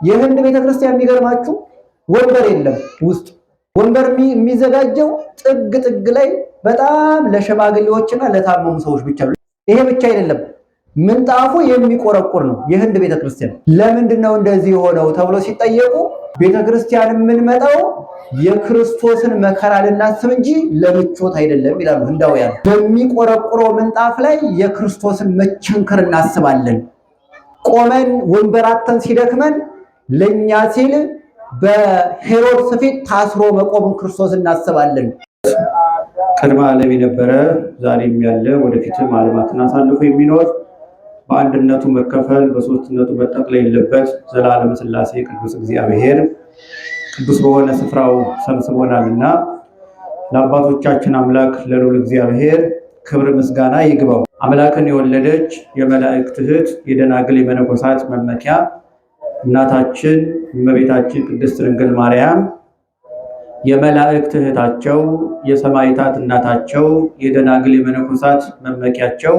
የህንድ ቤተክርስቲያን የሚገርማችሁ ወንበር የለም ውስጥ ወንበር የሚዘጋጀው ጥግ ጥግ ላይ በጣም ለሸማግሌዎችና ለታመሙ ሰዎች ብቻ ነው። ይሄ ብቻ አይደለም፣ ምንጣፉ የሚቆረቁር ነው የህንድ ቤተክርስቲያን። ለምንድን ነው እንደዚህ ሆነው ተብሎ ሲጠየቁ ቤተክርስቲያን የምንመጣው የክርስቶስን መከራ ልናስብ እንጂ ለምቾት አይደለም ይላሉ ህንዳውያን። በሚቆረቁረው ምንጣፍ ላይ የክርስቶስን መቸንከር እናስባለን። ቆመን ወንበራተን ሲደክመን ለኛ ሲል በሄሮድስ ፊት ታስሮ መቆም ክርስቶስ እናስባለን። ቅድመ ዓለም የነበረ ዛሬም ያለ ወደፊትም ዓለማትን አሳልፎ የሚኖር በአንድነቱ መከፈል በሶስትነቱ መጠቅለል የሌለበት ዘላለም ሥላሴ ቅዱስ እግዚአብሔር ቅዱስ በሆነ ስፍራው ሰብስቦናልና ለአባቶቻችን አምላክ ለልዑል እግዚአብሔር ክብር ምስጋና ይግባው። አምላክን የወለደች የመላእክት እህት የደናግል የመነኮሳት መመኪያ እናታችን እመቤታችን ቅድስት ድንግል ማርያም የመላእክት እህታቸው የሰማዕታት እናታቸው የደናግል የመነኮሳት መመኪያቸው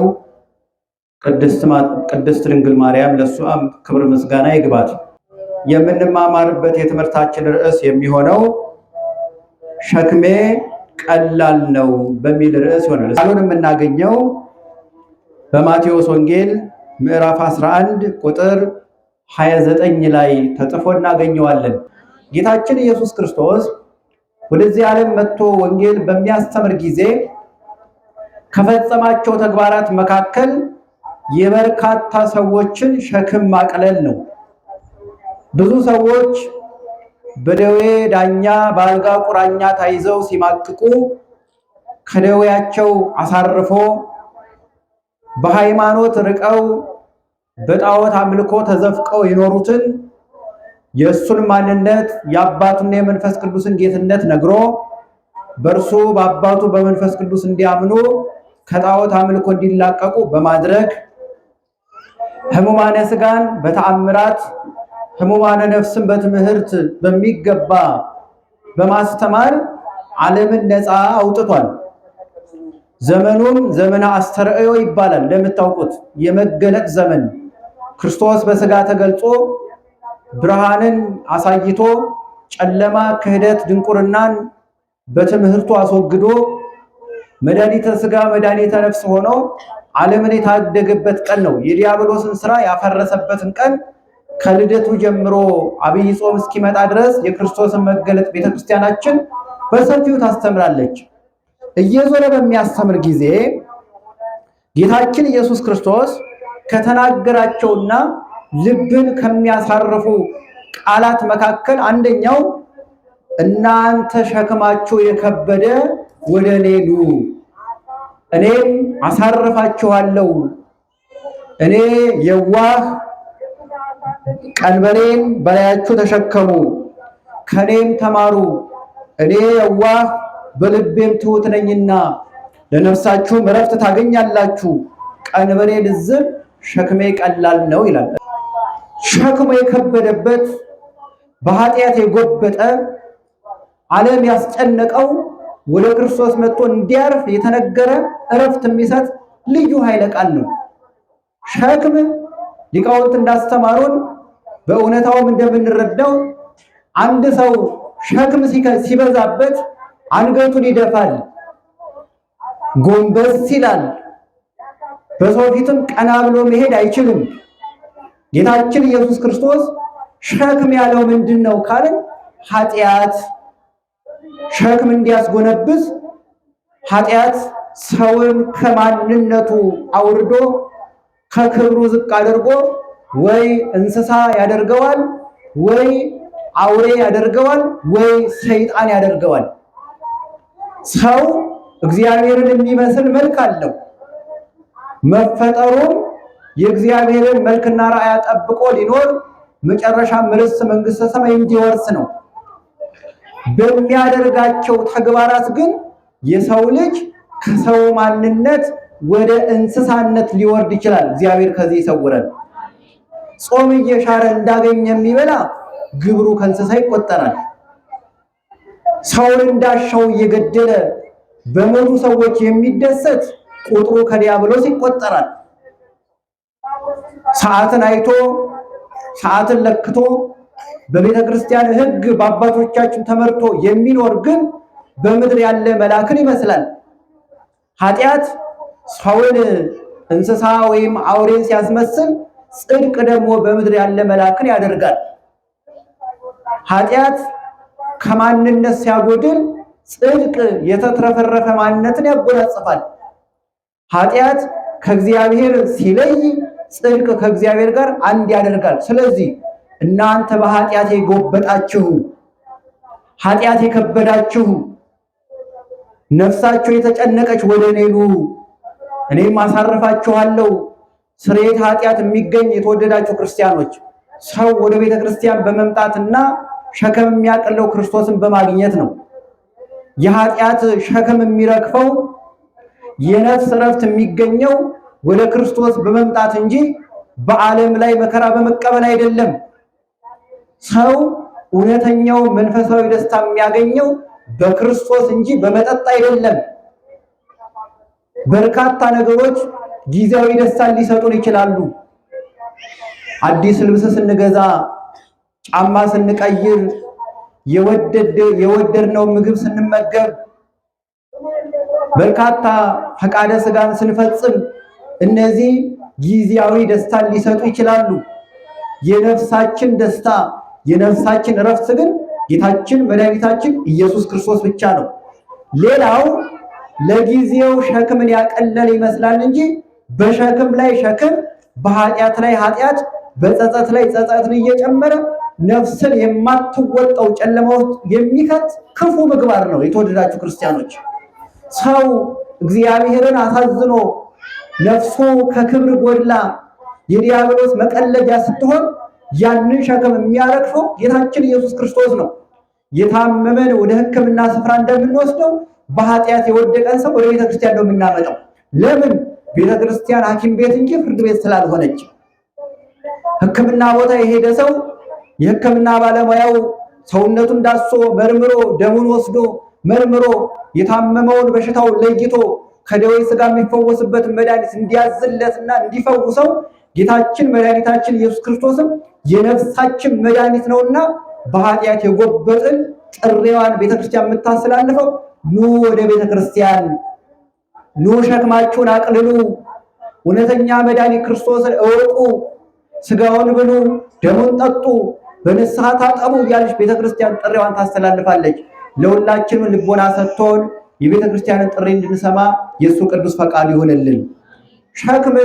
ቅድስት ድንግል ማርያም ለሷም ክብር ምስጋና ይግባት። የምንማማርበት የትምህርታችን ርዕስ የሚሆነው ሸክሜ ቀላል ነው በሚል ርዕስ ይሆናል። ቃሉን የምናገኘው በማቴዎስ ወንጌል ምዕራፍ 11 ቁጥር 29 ላይ ተጽፎ እናገኘዋለን። ጌታችን ኢየሱስ ክርስቶስ ወደዚህ ዓለም መጥቶ ወንጌል በሚያስተምር ጊዜ ከፈጸማቸው ተግባራት መካከል የበርካታ ሰዎችን ሸክም ማቅለል ነው። ብዙ ሰዎች በደዌ ዳኛ በአልጋ ቁራኛ ታይዘው ሲማቅቁ ከደዌያቸው አሳርፎ በሃይማኖት ርቀው በጣዖት አምልኮ ተዘፍቀው የኖሩትን የእሱን ማንነት የአባቱና የመንፈስ ቅዱስን ጌትነት ነግሮ በእርሱ በአባቱ በመንፈስ ቅዱስ እንዲያምኑ ከጣዖት አምልኮ እንዲላቀቁ በማድረግ ሕሙማነ ሥጋን በተአምራት ሕሙማነ ነፍስን በትምህርት በሚገባ በማስተማር ዓለምን ነፃ አውጥቷል። ዘመኑም ዘመነ አስተርእዮ ይባላል። እንደምታውቁት የመገለጥ ዘመን ክርስቶስ በሥጋ ተገልጾ ብርሃንን አሳይቶ ጨለማ፣ ክህደት፣ ድንቁርናን በትምህርቱ አስወግዶ መድኃኒተ ሥጋ መድኃኒተ ነፍስ ሆኖ ዓለምን የታደገበት ቀን ነው። የዲያብሎስን ሥራ ያፈረሰበትን ቀን ከልደቱ ጀምሮ አብይ ጾም እስኪመጣ ድረስ የክርስቶስን መገለጥ ቤተክርስቲያናችን በሰፊው ታስተምራለች። እየዞረ በሚያስተምር ጊዜ ጌታችን ኢየሱስ ክርስቶስ ከተናገራቸውና ልብን ከሚያሳርፉ ቃላት መካከል አንደኛው እናንተ ሸክማችሁ የከበደ ወደ እኔ ኑ፣ እኔም አሳርፋችኋለሁ። እኔ የዋህ ቀንበሬን በላያችሁ ተሸከሙ፣ ከኔም ተማሩ፣ እኔ የዋህ በልቤም ትሑት ነኝና ለነፍሳችሁም ዕረፍት ታገኛላችሁ። ቀንበሬ ልዝብ ሸክሜ ቀላል ነው ይላል። ሸክሙ የከበደበት በኃጢአት የጎበጠ ዓለም ያስጨነቀው ወደ ክርስቶስ መጥቶ እንዲያርፍ የተነገረ ዕረፍት የሚሰጥ ልዩ ኃይለ ቃል ነው። ሸክም ሊቃውንት እንዳስተማሩን በእውነታውም እንደምንረዳው አንድ ሰው ሸክም ሲበዛበት አንገቱን ይደፋል፣ ጎንበስ ይላል፣ በሰው ፊትም ቀና ብሎ መሄድ አይችልም። ጌታችን ኢየሱስ ክርስቶስ ሸክም ያለው ምንድን ነው ካልን ኃጢአት ሸክም እንዲያስጎነብስ ኃጢአት ሰውን ከማንነቱ አውርዶ ከክብሩ ዝቅ አድርጎ ወይ እንስሳ ያደርገዋል፣ ወይ አውሬ ያደርገዋል፣ ወይ ሰይጣን ያደርገዋል። ሰው እግዚአብሔርን የሚመስል መልክ አለው። መፈጠሩም የእግዚአብሔርን መልክና ራእይ ጠብቆ ሊኖር መጨረሻ ርስተ መንግስተ ሰማይ እንዲወርስ ነው። በሚያደርጋቸው ተግባራት ግን የሰው ልጅ ከሰው ማንነት ወደ እንስሳነት ሊወርድ ይችላል። እግዚአብሔር ከዚህ ይሰውረን። ጾም እየሻረ እንዳገኘ የሚበላ ግብሩ ከእንስሳ ይቆጠራል። ሰውን እንዳሻው እየገደለ በሞቱ ሰዎች የሚደሰት ቁጥሩ ከዲያብሎስ ይቆጠራል። ሰዓትን አይቶ ሰዓትን ለክቶ በቤተ ክርስቲያን ሕግ በአባቶቻችን ተመርቶ የሚኖር ግን በምድር ያለ መልአክን ይመስላል። ኃጢአት ሰውን እንስሳ ወይም አውሬን ሲያስመስል፣ ጽድቅ ደግሞ በምድር ያለ መልአክን ያደርጋል። ኃጢአት ከማንነት ሲያጎድል፣ ጽድቅ የተትረፈረፈ ማንነትን ያጎናጽፋል። ኃጢአት ከእግዚአብሔር ሲለይ፣ ጽድቅ ከእግዚአብሔር ጋር አንድ ያደርጋል። ስለዚህ እናንተ በኃጢአት የጎበጣችሁ፣ ኃጢአት የከበዳችሁ፣ ነፍሳችሁ የተጨነቀች ወደ እኔ ኑ፣ እኔም አሳርፋችኋለሁ። ስርየት ኃጢአት የሚገኝ የተወደዳችሁ ክርስቲያኖች፣ ሰው ወደ ቤተ ክርስቲያን በመምጣትና ሸክም የሚያቀለው ክርስቶስን በማግኘት ነው። የኃጢአት ሸክም የሚረግፈው የነፍስ እረፍት የሚገኘው ወደ ክርስቶስ በመምጣት እንጂ በዓለም ላይ መከራ በመቀበል አይደለም። ሰው እውነተኛው መንፈሳዊ ደስታ የሚያገኘው በክርስቶስ እንጂ በመጠጥ አይደለም። በርካታ ነገሮች ጊዜያዊ ደስታን ሊሰጡን ይችላሉ። አዲስ ልብስ ስንገዛ፣ ጫማ ስንቀይር፣ የወደድነው ምግብ ስንመገብ፣ በርካታ ፈቃደ ስጋን ስንፈጽም እነዚህ ጊዜያዊ ደስታን ሊሰጡ ይችላሉ። የነፍሳችን ደስታ የነፍሳችን እረፍት ግን ጌታችን መድኃኒታችን ኢየሱስ ክርስቶስ ብቻ ነው። ሌላው ለጊዜው ሸክምን ያቀለለ ይመስላል እንጂ በሸክም ላይ ሸክም፣ በኃጢአት ላይ ኃጢአት፣ በጸጸት ላይ ጸጸትን እየጨመረ ነፍስን የማትወጣው ጨለማ ውስጥ የሚከት ክፉ ምግባር ነው። የተወደዳችሁ ክርስቲያኖች፣ ሰው እግዚአብሔርን አሳዝኖ ነፍሱ ከክብር ጎድላ የዲያብሎስ መቀለጃ ስትሆን ያንን ሸክም የሚያረግፈው ጌታችን ኢየሱስ ክርስቶስ ነው። የታመመን ወደ ሕክምና ስፍራ እንደምንወስደው በኃጢአት የወደቀን ሰው ወደ ቤተክርስቲያን ነው የምናመጣው። ለምን? ቤተክርስቲያን ሐኪም ቤት እንጂ ፍርድ ቤት ስላልሆነች። ሕክምና ቦታ የሄደ ሰው የሕክምና ባለሙያው ሰውነቱን ዳሶ መርምሮ ደሙን ወስዶ መርምሮ የታመመውን በሽታውን ለይቶ ከደዌ ሥጋ የሚፈወስበትን መድኃኒት እንዲያዝለትና እንዲፈውሰው ጌታችን መድኃኒታችን ኢየሱስ ክርስቶስም የነፍሳችን መድኃኒት ነውና በኃጢአት የጎበጥን ጥሪዋን ቤተክርስቲያን የምታስተላልፈው ኑ ወደ ቤተክርስቲያን ኑ፣ ሸክማችሁን አቅልሉ፣ እውነተኛ መድኃኒት ክርስቶስን እወቁ፣ ስጋውን ብሉ፣ ደሙን ጠጡ፣ በንስሐ ታጠቡ እያለች ቤተክርስቲያን ጥሪዋን ታስተላልፋለች። ለሁላችንም ልቦና ሰጥቶን የቤተክርስቲያንን ጥሪ እንድንሰማ የእሱ ቅዱስ ፈቃድ ይሆንልን። ሸክም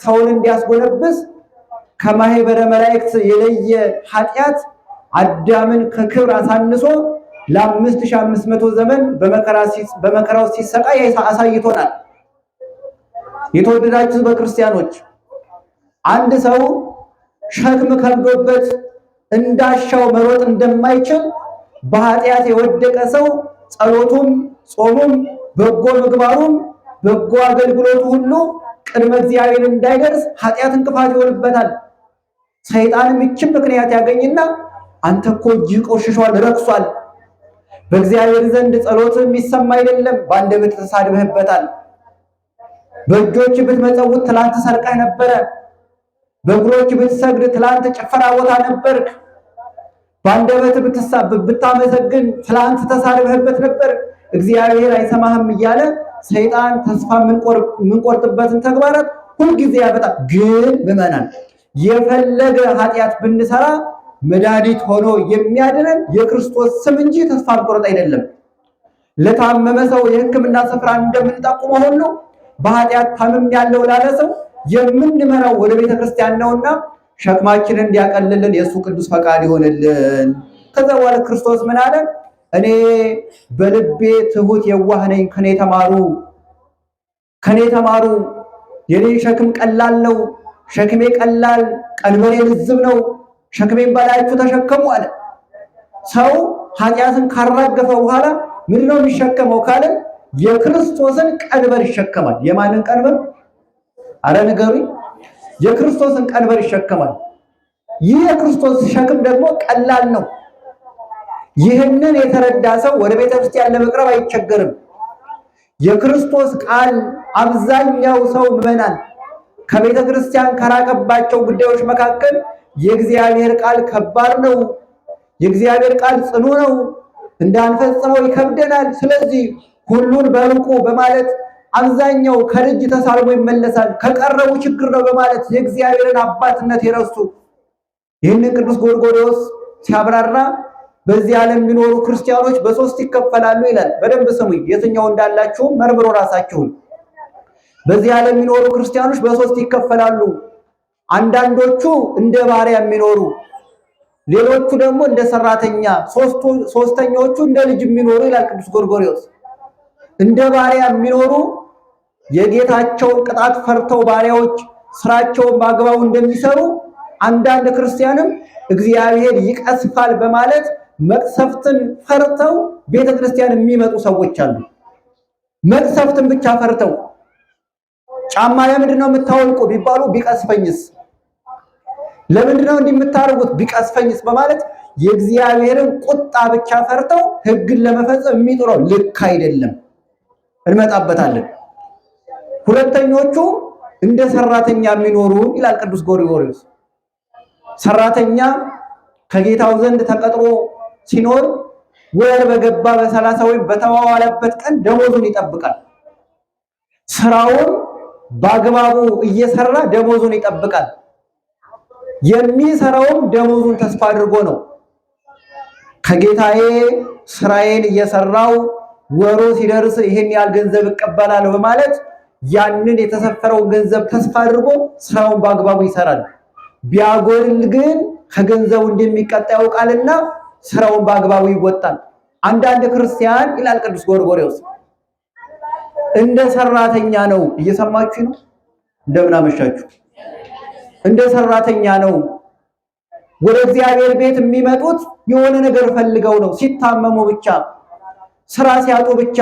ሰውን እንዲያስጎነብስ ከማህበረ መላእክት የለየ ኃጢአት አዳምን ከክብር አሳንሶ ለ5500 ዘመን በመከራው ሲሰቃይ አሳይቶናል። የተወደዳችሁ በክርስቲያኖች፣ አንድ ሰው ሸክም ከብዶበት እንዳሻው መሮጥ እንደማይችል በኃጢአት የወደቀ ሰው ጸሎቱም፣ ጾሙም፣ በጎ ምግባሩም፣ በጎ አገልግሎቱ ሁሉ ቅድመ እግዚአብሔር እንዳይደርስ ኃጢአት እንቅፋት ይሆንበታል። ሰይጣንም ይችን ምክንያት ያገኝና አንተ እኮ እጅህ ቆሽሿል፣ ረክሷል፣ በእግዚአብሔር ዘንድ ጸሎት የሚሰማ አይደለም፣ በአንደበት ተሳድበህበታል፣ በእጆች ብትመጸውት ትላንት ሰርቀህ ነበረ፣ በእግሮች ብትሰግድ ትላንት ጭፈራ ቦታ ነበርክ፣ በአንደበት ብታመሰግን ትላንት ተሳድበህበት ነበር፣ እግዚአብሔር አይሰማህም እያለ ሰይጣን ተስፋ የምንቆርጥበትን ተግባራት ሁልጊዜ ያበጣል። ግን ምዕመናን የፈለገ ኃጢአት ብንሰራ መድኃኒት ሆኖ የሚያድነን የክርስቶስ ስም እንጂ ተስፋ መቁረጥ አይደለም። ለታመመ ሰው የሕክምና ስፍራ እንደምንጠቁመው ሁሉ በኃጢአት ታምም ያለው ላለ ሰው የምንመራው ወደ ቤተክርስቲያን ነውና ሸክማችንን እንዲያቀልልን የእሱ ቅዱስ ፈቃድ ይሆንልን። ከዛ በኋላ ክርስቶስ ምን አለ? እኔ በልቤ ትሁት የዋህ ነኝ፣ ከኔ ተማሩ፣ የኔ ሸክም ቀላል ነው፣ ሸክሜ ቀላል፣ ቀንበሬ ልዝብ ነው፣ ሸክሜን በላያችሁ ተሸከሙ አለ። ሰው ኃጢአትን ካራገፈ በኋላ ምንድነው የሚሸከመው ካለ የክርስቶስን ቀንበር ይሸከማል። የማንን ቀንበር? አረ ንገሩኝ። የክርስቶስን ቀንበር ይሸከማል። ይህ የክርስቶስ ሸክም ደግሞ ቀላል ነው። ይህንን የተረዳ ሰው ወደ ቤተክርስቲያን ለመቅረብ አይቸገርም። የክርስቶስ ቃል አብዛኛው ሰው ምዕመናን ከቤተክርስቲያን ከራቀባቸው ጉዳዮች መካከል የእግዚአብሔር ቃል ከባድ ነው፣ የእግዚአብሔር ቃል ጽኑ ነው፣ እንዳንፈጽመው ይከብደናል። ስለዚህ ሁሉን በሩቁ በማለት አብዛኛው ከልጅ ተሳልሞ ይመለሳል፣ ከቀረቡ ችግር ነው በማለት የእግዚአብሔርን አባትነት የረሱ ይህንን ቅዱስ ጎርጎርዮስ ሲያብራራ በዚህ ዓለም የሚኖሩ ክርስቲያኖች በሶስት ይከፈላሉ ይላል። በደንብ ስሙኝ፣ የትኛው እንዳላችሁ መርምሮ ራሳችሁን። በዚህ ዓለም የሚኖሩ ክርስቲያኖች በሶስት ይከፈላሉ። አንዳንዶቹ እንደ ባሪያ የሚኖሩ፣ ሌሎቹ ደግሞ እንደ ሰራተኛ፣ ሶስተኞቹ እንደ ልጅ የሚኖሩ ይላል ቅዱስ ጎርጎርዮስ። እንደ ባሪያ የሚኖሩ የጌታቸውን ቅጣት ፈርተው ባሪያዎች ስራቸውን በአግባቡ እንደሚሰሩ፣ አንዳንድ ክርስቲያንም እግዚአብሔር ይቀስፋል በማለት መቅሰፍትን ፈርተው ቤተክርስቲያን የሚመጡ ሰዎች አሉ። መቅሰፍትን ብቻ ፈርተው ጫማ ለምንድን ነው የምታወልቁ ቢባሉ ቢቀስፈኝስ፣ ለምንድን ነው እንዲህ የምታደርጉት ቢቀስፈኝስ በማለት የእግዚአብሔርን ቁጣ ብቻ ፈርተው ሕግን ለመፈጸም የሚጥረው ልክ አይደለም። እንመጣበታለን። ሁለተኞቹ እንደ ሰራተኛ የሚኖሩ ይላል ቅዱስ ጎርጎርዮስ። ሰራተኛ ከጌታው ዘንድ ተቀጥሮ ሲኖር ወር በገባ በ30 ወይም በተዋዋለበት ቀን ደሞዙን ይጠብቃል። ስራውን በአግባቡ እየሰራ ደሞዙን ይጠብቃል። የሚሰራውም ደሞዙን ተስፋ አድርጎ ነው። ከጌታዬ ስራዬን እየሰራው ወሩ ሲደርስ ይሄን ያህል ገንዘብ እቀበላለሁ በማለት ያንን የተሰፈረውን ገንዘብ ተስፋ አድርጎ ስራውን በአግባቡ ይሰራል። ቢያጎል ግን ከገንዘቡ እንደሚቀጣ ያውቃልና ስራውን በአግባቡ ይወጣል። አንዳንድ ክርስቲያን ይላል ቅዱስ ጎርጎርዮስ እንደ ሰራተኛ ነው። እየሰማችሁ ነው? እንደምን አመሻችሁ። እንደ ሰራተኛ ነው። ወደ እግዚአብሔር ቤት የሚመጡት የሆነ ነገር ፈልገው ነው። ሲታመሙ ብቻ፣ ስራ ሲያጡ ብቻ፣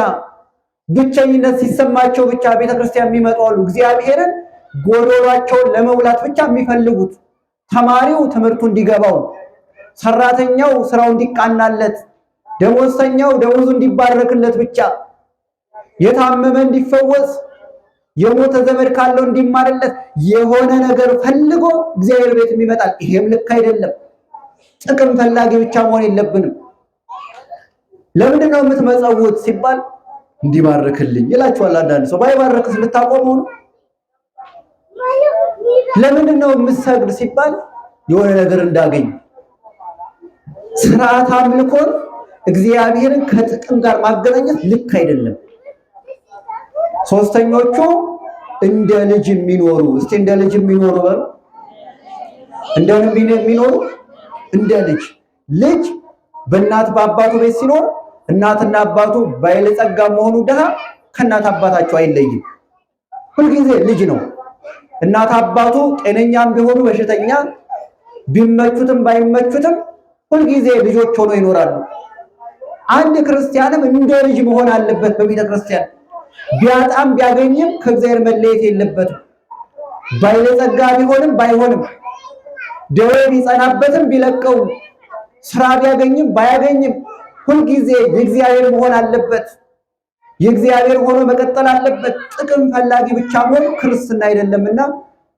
ብቸኝነት ሲሰማቸው ብቻ ቤተክርስቲያን የሚመጡ አሉ። እግዚአብሔርን ጎዶሏቸውን ለመሙላት ብቻ የሚፈልጉት። ተማሪው ትምህርቱ እንዲገባው፣ ሰራተኛው ስራው እንዲቃናለት፣ ደሞዝተኛው ደሞዙ እንዲባረክለት ብቻ፣ የታመመ እንዲፈወስ፣ የሞተ ዘመድ ካለው እንዲማርለት የሆነ ነገር ፈልጎ እግዚአብሔር ቤት ይመጣል። ይሄም ልክ አይደለም። ጥቅም ፈላጊ ብቻ መሆን የለብንም። ለምንድን ነው የምትመጸውት ሲባል እንዲባርክልኝ ይላችኋል። አንዳንድ ሰው ባይባርክስ ልታቆመው ነው። ለምንድን ነው የምትሰግድ ሲባል የሆነ ነገር እንዳገኝ። ስርዓት አምልኮን እግዚአብሔርን ከጥቅም ጋር ማገናኘት ልክ አይደለም። ሶስተኞቹ እንደ ልጅ የሚኖሩ፣ እስቲ እንደ ልጅ የሚኖሩ በሉ። እንደ ልጅ የሚኖሩ፣ እንደ ልጅ በእናት በአባቱ ቤት ሲኖር እናትና አባቱ ባለጸጋ መሆኑ ድሃ ከእናት አባታቸው አይለይም። ሁልጊዜ ልጅ ነው። እናት አባቱ ጤነኛም ቢሆኑ በሽተኛ፣ ቢመቹትም ባይመቹትም ሁልጊዜ ልጆች ሆነው ይኖራሉ። አንድ ክርስቲያንም እንደ ልጅ መሆን አለበት። በቤተ ክርስቲያን ቢያጣም ቢያገኝም ከእግዚአብሔር መለየት የለበትም። ባለጸጋ ቢሆንም ባይሆንም፣ ደዌ ቢጸናበትም ቢለቀው፣ ስራ ቢያገኝም ባያገኝም ሁልጊዜ የእግዚአብሔር መሆን አለበት። የእግዚአብሔር ሆኖ መቀጠል አለበት። ጥቅም ፈላጊ ብቻ መሆን ክርስትና አይደለምና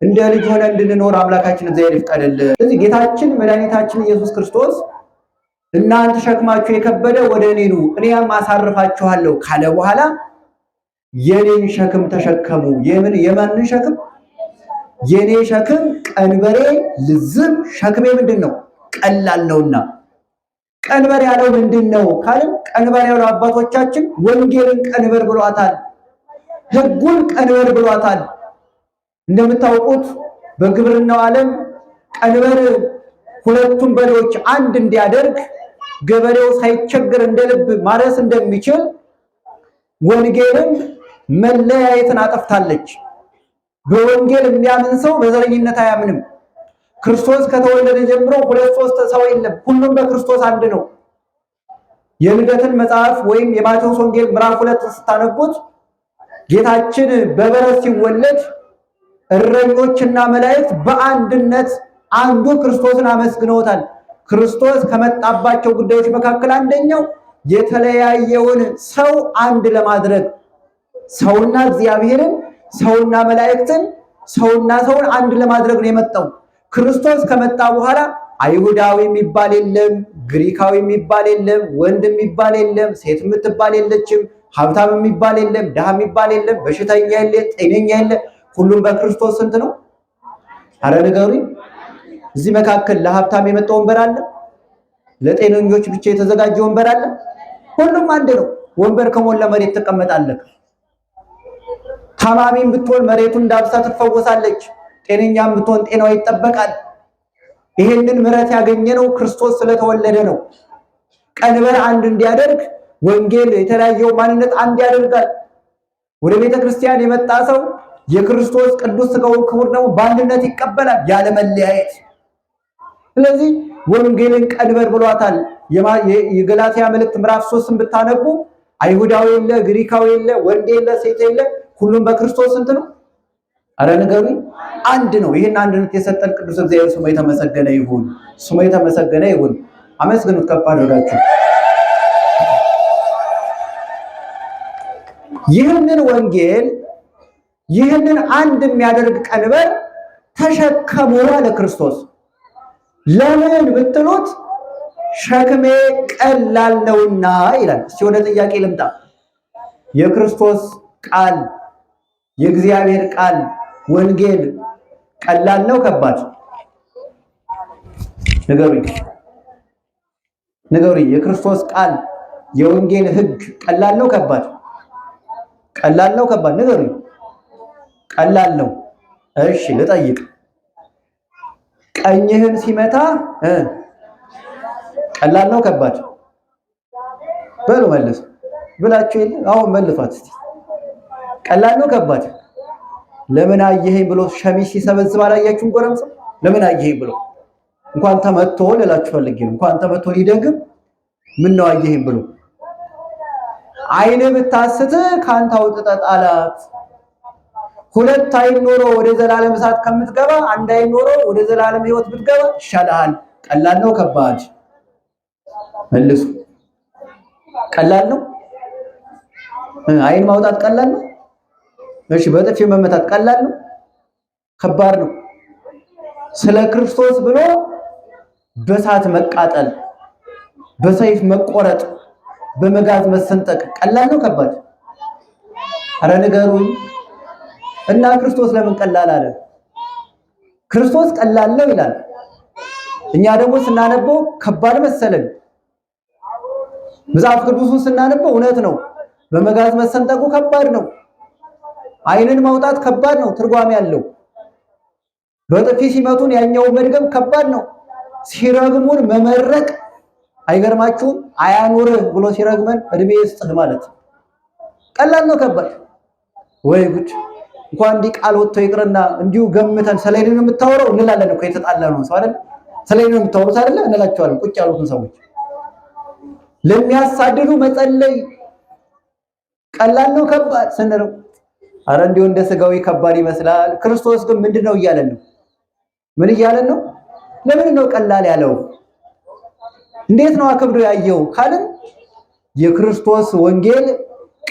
እንደ ልጅ ሆነ እንድንኖር አምላካችን እግዚአብሔር ይፍቀድልን። ስለዚህ ጌታችን መድኃኒታችን ኢየሱስ ክርስቶስ እናንተ ሸክማችሁ የከበደ ወደ እኔ ኑ እኔም አሳርፋችኋለሁ ካለ በኋላ የኔን ሸክም ተሸከሙ። የማንን ሸክም? የኔ ሸክም ቀንበሬ ልዝብ፣ ሸክሜ ምንድን ነው? ቀላል ነውና። ቀንበር ያለው ምንድን ነው ካልን፣ ቀንበር ያለው አባቶቻችን ወንጌልን ቀንበር ብሏታል፣ ሕጉን ቀንበር ብሏታል። እንደምታውቁት በግብርናው ዓለም ቀንበር ሁለቱም በሬዎች አንድ እንዲያደርግ ገበሬው ሳይቸገር እንደ ልብ ማረስ እንደሚችል ወንጌልም መለያየትን አጠፍታለች። በወንጌል የሚያምን ሰው በዘረኝነት አያምንም። ክርስቶስ ከተወለደ ጀምሮ ሁለት ሶስት ሰው የለም፣ ሁሉም በክርስቶስ አንድ ነው። የልደትን መጽሐፍ ወይም የማቴዎስ ወንጌል ምዕራፍ 2 ስታነቡት ጌታችን በበረት ሲወለድ እረኞችና መላእክት በአንድነት አንዱ ክርስቶስን አመስግነውታል። ክርስቶስ ከመጣባቸው ጉዳዮች መካከል አንደኛው የተለያየውን ሰው አንድ ለማድረግ፣ ሰውና እግዚአብሔርን፣ ሰውና መላእክትን፣ ሰውና ሰውን አንድ ለማድረግ ነው የመጣው። ክርስቶስ ከመጣ በኋላ አይሁዳዊ የሚባል የለም፣ ግሪካዊ የሚባል የለም፣ ወንድ የሚባል የለም፣ ሴት የምትባል የለችም፣ ሀብታም የሚባል የለም፣ ድሃ የሚባል የለም፣ በሽተኛ የለ፣ ጤነኛ የለ። ሁሉም በክርስቶስ ስንት ነው? አረ ንገሩኝ። እዚህ መካከል ለሀብታም የመጣ ወንበር አለ? ለጤነኞች ብቻ የተዘጋጀ ወንበር አለ? ሁሉም አንድ ነው። ወንበር ከሞላ መሬት ትቀመጣለህ። ታማሚም ብትሆን መሬቱን ዳብሳ ትፈወሳለች። ጤነኛም ብትሆን ጤናው ይጠበቃል። ይሄንን ምሕረት ያገኘነው ክርስቶስ ስለተወለደ ነው። ቀንበር አንድ እንዲያደርግ ወንጌል የተለያየው ማንነት አንድ ያደርጋል። ወደ ቤተ ክርስቲያን የመጣ ሰው የክርስቶስ ቅዱስ ሥጋውን ክቡር ደግሞ በአንድነት ይቀበላል ያለ መለያየት። ስለዚህ ወንጌልን ቀንበር ብሏታል። የገላትያ መልእክት ምዕራፍ 3ን ብታነቡ አይሁዳዊ የለ፣ ግሪካዊ የለ፣ ወንድ የለ፣ ሴት የለ፣ ሁሉም በክርስቶስ ስንት ነው? አረ ንገሩኝ። አንድ ነው። ይህን አንድነት የሰጠን ቅዱስ እግዚአብሔር ስሙ የተመሰገነ ይሁን። ስሙ የተመሰገነ ይሁን። አመስግኑት ከፍ አድርጋችሁ። ይህንን ወንጌል ይህንን አንድ የሚያደርግ ቀንበር ተሸከሙ አለ ክርስቶስ። ለምን ብትሉት ሸክሜ ቀላል ነውና ይላል። እስቲ ወደ ጥያቄ ልምጣ። የክርስቶስ ቃል የእግዚአብሔር ቃል ወንጌል ቀላል ነው ከባድ? ንገሩኝ። የክርስቶስ ቃል የወንጌል ሕግ ቀላል ነው ከባድ? ቀላል ነው ከባድ? ንገሩኝ። ቀላል ነው። እሺ ልጠይቅ። ቀኝህን ሲመታ ቀላል ነው ከባድ? በሉ መልሱ ብላችሁ የለ? አሁን መልሷት እስቲ። ቀላል ነው ከባድ? ለምን አየኸኝ ብሎ ሸሚዝ ሲሰበስብ አላያችሁም? ጎረምሳ ለምን አየኸኝ ብሎ እንኳን ተመቶ ልላችሁ ፈልጌ ነው። እንኳን ተመቶ ሊደግም ምን ነው አየኸኝ ብሎ። አይን ብታስት ካንተ አውጥተህ ጣላት። ሁለት አይን ኖሮ ወደ ዘላለም እሳት ከምትገባ አንድ አይን ኖሮ ወደ ዘላለም ሕይወት ብትገባ ይሻልሃል። ቀላል ነው ከባድ? መልሱ። ቀላል ነው? አይን ማውጣት ቀላል ነው? እሺ በጥፊ መመታት ቀላል ነው? ከባድ ነው። ስለ ክርስቶስ ብሎ በእሳት መቃጠል፣ በሰይፍ መቆረጥ፣ በመጋዝ መሰንጠቅ ቀላል ነው ከባድ? አረ ንገሩኝ። እና ክርስቶስ ለምን ቀላል አለ? ክርስቶስ ቀላል ነው ይላል። እኛ ደግሞ ስናነበው ከባድ መሰለን። መጽሐፍ ቅዱሱን ስናነበው እውነት ነው። በመጋዝ መሰንጠቁ ከባድ ነው። አይንን ማውጣት ከባድ ነው፣ ትርጓሜ ያለው። በጥፊ ሲመቱን ያኛው መድገም ከባድ ነው። ሲረግሙን መመረቅ አይገርማችሁም? አያኑርህ ብሎ ሲረግመን እድሜ ይስጥህ ማለት ቀላል ነው ከባድ? ወይ ጉድ! እንኳን እንዲህ ቃል ወጥቶ ይቅርና እንዲሁ ገምተን ሰሌንን የምታወራው እንላለን እኮ የተጣላነው ሰው አይደል? ሰሌንን የምታወሩት አይደል እንላቸዋለን ቁጭ ያሉትን ሰዎች። ለሚያሳድዱ መጸለይ ቀላል ነው ከባድ ስንለው አረ እንዲሁ እንደ ስጋዊ ከባድ ይመስላል። ክርስቶስ ግን ምንድነው እያለን ነው? ምን እያለን ነው? ለምን ነው ቀላል ያለው? እንዴት ነው አክብዶ ያየው ካልን የክርስቶስ ወንጌል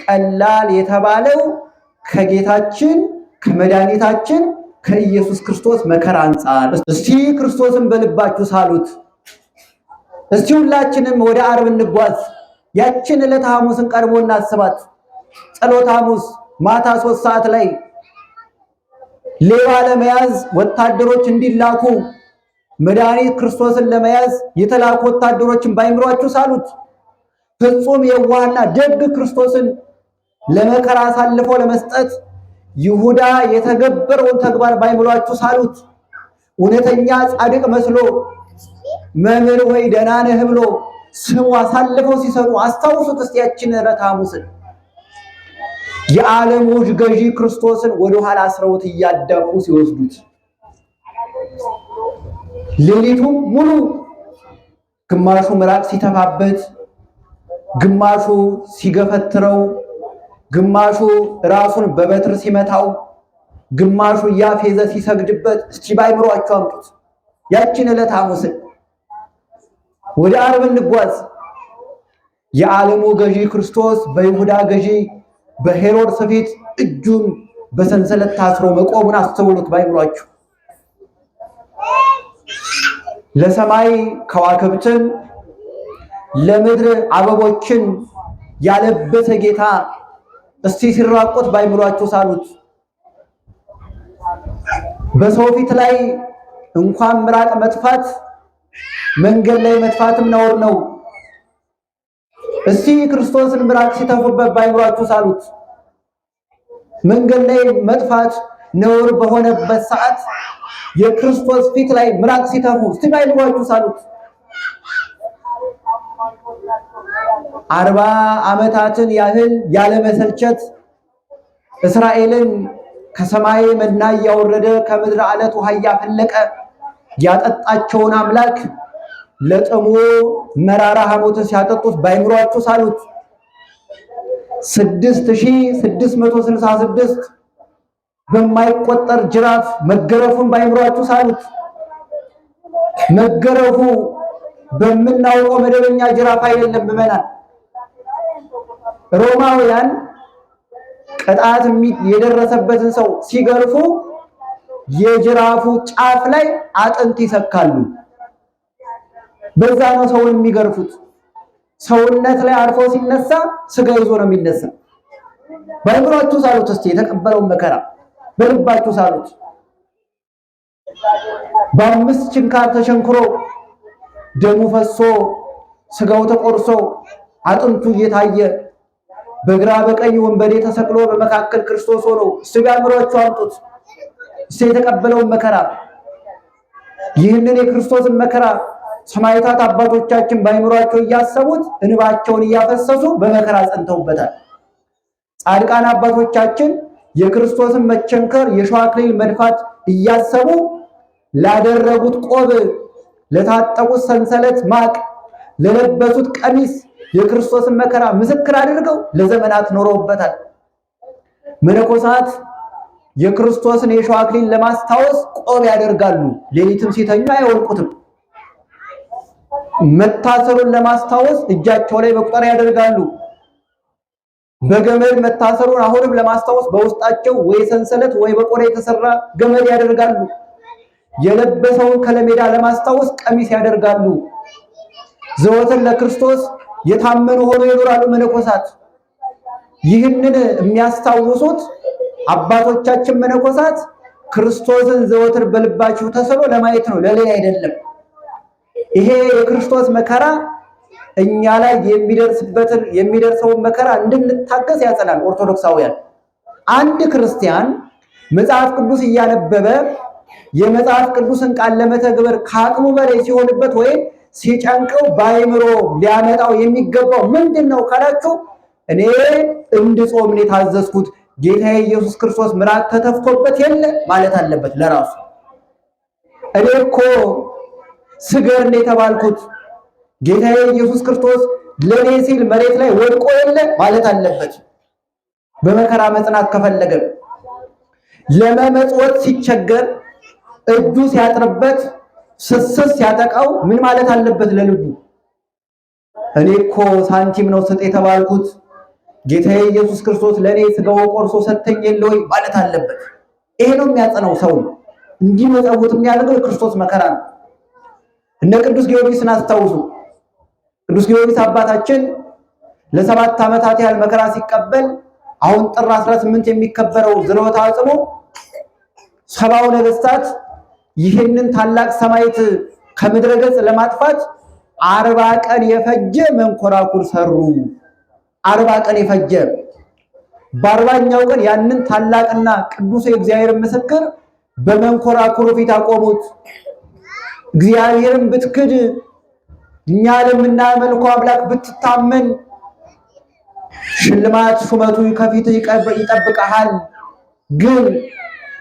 ቀላል የተባለው ከጌታችን ከመድኃኒታችን ከኢየሱስ ክርስቶስ መከራ አንጻር። እስቲ ክርስቶስን በልባችሁ ሳሉት። እስቲ ሁላችንም ወደ ዓርብ እንጓዝ። ያችን ዕለት ሐሙስን ቀርቦ እናስባት። ጸሎተ ሐሙስ ማታ 3 ሰዓት ላይ ሌባ ለመያዝ ወታደሮች እንዲላኩ መድኃኒት ክርስቶስን ለመያዝ የተላኩ ወታደሮችን ባይምሯችሁ ሳሉት። ፍጹም የዋህና ደግ ክርስቶስን ለመከራ አሳልፎ ለመስጠት ይሁዳ የተገበረውን ተግባር ባይምሯችሁ ሳሉት። እውነተኛ ጻድቅ መስሎ መምህር ወይ ደህና ነህ ብሎ ስሙ አሳልፈው ሲሰጡ አስታውሱት። እስቲ ያችን ዕለት ሐሙስን የዓለሞች ገዢ ክርስቶስን ወደ ኋላ አስረውት እያዳፉ ሲወስዱት ሌሊቱም ሙሉ ግማሹ ምራቅ ሲተፋበት፣ ግማሹ ሲገፈትረው፣ ግማሹ ራሱን በበትር ሲመታው፣ ግማሹ እያፌዘ ሲሰግድበት እስቲ ባይምሯችሁ አምጡት ያችን ዕለት ሐሙስን። ወደ ዓርብ እንጓዝ። የዓለሙ ገዢ ክርስቶስ በይሁዳ ገዢ በሄሮድስ ፊት እጁን በሰንሰለት ታስሮ መቆሙን አስተውሉት ባይምሯችሁ። ለሰማይ ከዋክብትን ለምድር አበቦችን ያለበሰ ጌታ እስቲ ሲራቆት ባይምሯችሁ ሳሉት። በሰው ፊት ላይ እንኳን ምራቅ መጥፋት መንገድ ላይ መጥፋትም ነውር ነው። እስቲ ክርስቶስን ምራቅ ሲተፉበት ባይምሯችሁ ሳሉት። መንገድ ላይ መጥፋት ነውር በሆነበት ሰዓት የክርስቶስ ፊት ላይ ምራቅ ሲተፉ እስቲ ባይምሯችሁ ሳሉት። 40 ዓመታትን ያህል ያለመሰልቸት እስራኤልን ከሰማይ መና እያወረደ ከምድር ዓለት ውሃ እያፈለቀ ያጠጣቸውን አምላክ ለጥሙ መራራ ሐሞትን ሲያጠጡት ባይምሯችሁ ሳሉት። 6666 በማይቆጠር ጅራፍ መገረፉን ባይምሯችሁ ሳሉት። መገረፉ በምናውቀው መደበኛ ጅራፍ አይደለም ብመናል። ሮማውያን ቅጣት የደረሰበትን ሰው ሲገርፉ የጅራፉ ጫፍ ላይ አጥንት ይሰካሉ። በዛ ነው ሰውን የሚገርፉት። ሰውነት ላይ አርፎ ሲነሳ ስጋ ይዞ ነው የሚነሳ። በልባችሁ ሳሉት። እስቲ የተቀበለውን መከራ በልባችሁ ሳሉት። በ5 ችንካር ተሸንክሮ ደሙ ፈሶ ስጋው ተቆርሶ አጥንቱ እየታየ በግራ በቀኝ ወንበዴ ተሰቅሎ በመካከል ክርስቶስ ሆኖ እስቲ ቢያምሯችሁ አምጡት። እስቲ የተቀበለውን መከራ ይህንን የክርስቶስን መከራ ሰማዕታት አባቶቻችን ባይምሯቸው እያሰቡት እንባቸውን እያፈሰሱ በመከራ ጸንተውበታል። ጻድቃን አባቶቻችን የክርስቶስን መቸንከር የሾህ አክሊል መድፋት እያሰቡ ላደረጉት ቆብ፣ ለታጠቁት ሰንሰለት ማቅ፣ ለለበሱት ቀሚስ የክርስቶስን መከራ ምስክር አድርገው ለዘመናት ኖረውበታል። መነኮሳት የክርስቶስን የሾህ አክሊል ለማስታወስ ቆብ ያደርጋሉ። ሌሊትም ሲተኙ አይወልቁትም። መታሰሩን ለማስታወስ እጃቸው ላይ መቁጠሪያ ያደርጋሉ። በገመድ መታሰሩን አሁንም ለማስታወስ በውስጣቸው ወይ ሰንሰለት ወይ በቆዳ የተሰራ ገመድ ያደርጋሉ። የለበሰውን ከለሜዳ ለማስታወስ ቀሚስ ያደርጋሉ። ዘወትር ለክርስቶስ የታመኑ ሆነው ይኖራሉ መነኮሳት። ይህንን የሚያስታውሱት አባቶቻችን መነኮሳት ክርስቶስን ዘወትር በልባቸው ተስሎ ለማየት ነው፣ ለሌላ አይደለም። ይሄ የክርስቶስ መከራ እኛ ላይ የሚደርሰውን መከራ እንድንታገስ ያጸናል። ኦርቶዶክሳውያን አንድ ክርስቲያን መጽሐፍ ቅዱስ እያነበበ የመጽሐፍ ቅዱስን ቃል ለመተግበር ከአቅሙ በላይ ሲሆንበት ወይም ሲጨንቀው በአእምሮ ሊያመጣው የሚገባው ምንድነው ካላችሁ፣ እኔ እንድጾም ነው የታዘዝኩት፣ ጌታዬ ኢየሱስ ክርስቶስ ምራቅ ተተፍቶበት የለ ማለት አለበት ለራሱ። እኔ እኮ ስገር ነው የተባልኩት፣ ጌታዬ ኢየሱስ ክርስቶስ ለኔ ሲል መሬት ላይ ወድቆ የለ ማለት አለበት። በመከራ መጽናት ከፈለገ ለመመጽወት ሲቸገር እጁ ሲያጥርበት ስስት ሲያጠቃው ምን ማለት አለበት ለልቡ? እኔ እኮ ሳንቲም ነው ስጥ የተባልኩት፣ ጌታዬ ኢየሱስ ክርስቶስ ለኔ ስጋው ቆርሶ ሰጠኝ የለ ወይ ማለት አለበት። ይሄ ነው የሚያጸናው ሰው እንዲመጸውት የሚያደርገው የክርስቶስ መከራ ነው። እነ ቅዱስ ጊዮርጊስን አስታውሱ። ቅዱስ ጊዮርጊስ አባታችን ለ7 ዓመታት ያህል መከራ ሲቀበል አሁን ጥር 18 የሚከበረው ዝሮታ አጽሞ 70 ነገስታት ይህንን ታላቅ ሰማዕት ከምድረ ገጽ ለማጥፋት 40 ቀን የፈጀ መንኮራኩር ሰሩ። 40 ቀን የፈጀ በ40ኛው ቀን ያንን ታላቅና ቅዱስ የእግዚአብሔር ምስክር በመንኮራኩሩ ፊት አቆሙት። እግዚአብሔርን ብትክድ እኛ ለምናመልከው አምላክ ብትታመን ሽልማት ሹመቱ ከፊት ይጠብቀሃል። ግን